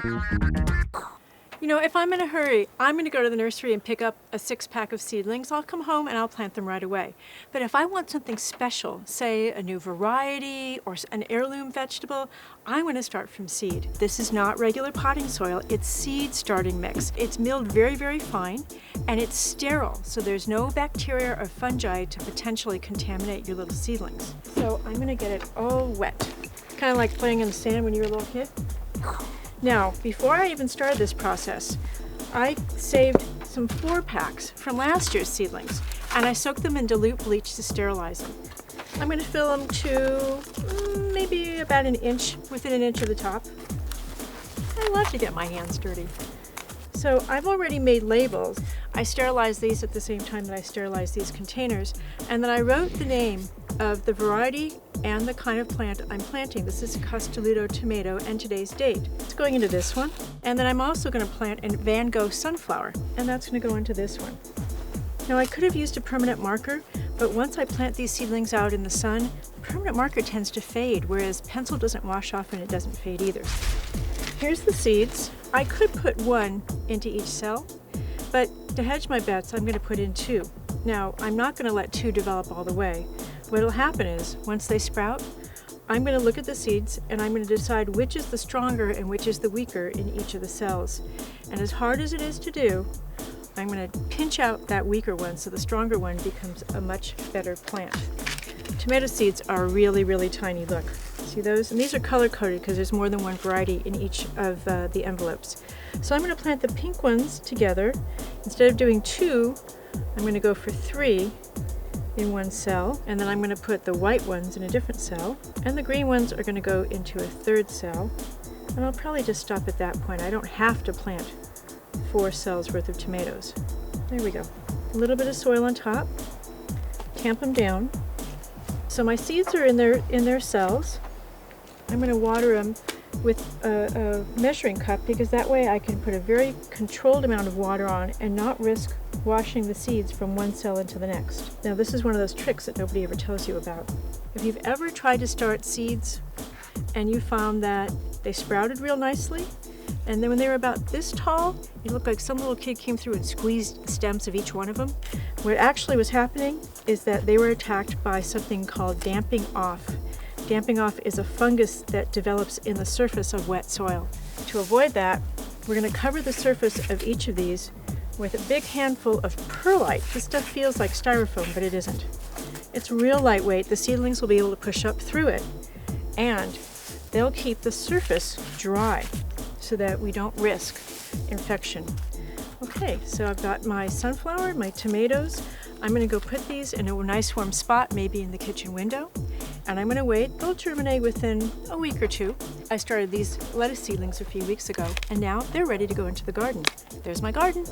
You know, if I'm in a hurry, I'm going to go to the nursery and pick up a 6-pack of seedlings. I'll come home and I'll plant them right away. But if I want something special, say a new variety or an heirloom vegetable, I'm going to start from seed. This is not regular potting soil, it's seed starting mix. It's milled very, very fine and it's sterile, so there's no bacteria or fungi to potentially contaminate your little seedlings. So I'm going to get it all wet. Kind of like playing in the sand when you were a little kid. Now, before I even started this process, I saved some 4-packs from last year's seedlings, and I soaked them in dilute bleach to sterilize them. I'm going to fill them to maybe about an inch, within an inch of the top. I love to get my hands dirty. So I've already made labels. I sterilized these at the same time that I sterilized these containers, and then I wrote the name of the variety and the kind of plant I'm planting. This is Costoluto tomato and today's date. It's going into this one. And then I'm also going to plant a Van Gogh sunflower, and that's going to go into this one. Now I could have used a permanent marker, but once I plant these seedlings out in the sun, the permanent marker tends to fade, whereas pencil doesn't wash off and it doesn't fade either. Here's the seeds. I could put one into each cell, but to hedge my bets, I'm going to put in 2. Now, I'm not going to let 2 develop all the way. What will happen is, once they sprout, I'm going to look at the seeds and I'm going to decide which is the stronger and which is the weaker in each of the cells. And as hard as it is to do, I'm going to pinch out that weaker one so the stronger one becomes a much better plant. Tomato seeds are really, really tiny. Look, see those? And these are color-coded because there's more than one variety in each of the envelopes. So I'm going to plant the pink ones together. Instead of doing 2, I'm going to go for 3 in one cell, and then I'm going to put the white ones in a different cell, and the green ones are going to go into a 3rd cell. And I'll probably just stop at that point. I don't have to plant 4 cells worth of tomatoes. There we go. A little bit of soil on top. Tamp them down. So my seeds are in their cells. I'm going to water them with a measuring cup because that way I can put a very controlled amount of water on and not risk washing the seeds from one cell into the next. Now this is one of those tricks that nobody ever tells you about. If you've ever tried to start seeds and you found that they sprouted real nicely, and then when they were about this tall, it looked like some little kid came through and squeezed stems of each one of them. What actually was happening is that they were attacked by something called damping off. Damping off is a fungus that develops in the surface of wet soil. To avoid that, we're going to cover the surface of each of these with a big handful of perlite. This stuff feels like styrofoam, but it isn't. It's real lightweight. The seedlings will be able to push up through it, and they'll keep the surface dry so that we don't risk infection. Okay, so I've got my sunflower, my tomatoes. I'm going to go put these in a nice warm spot, maybe in the kitchen window, and I'm going to wait. They'll germinate within a week or 2. I started these lettuce seedlings a few weeks ago, and now they're ready to go into the garden. There's my garden.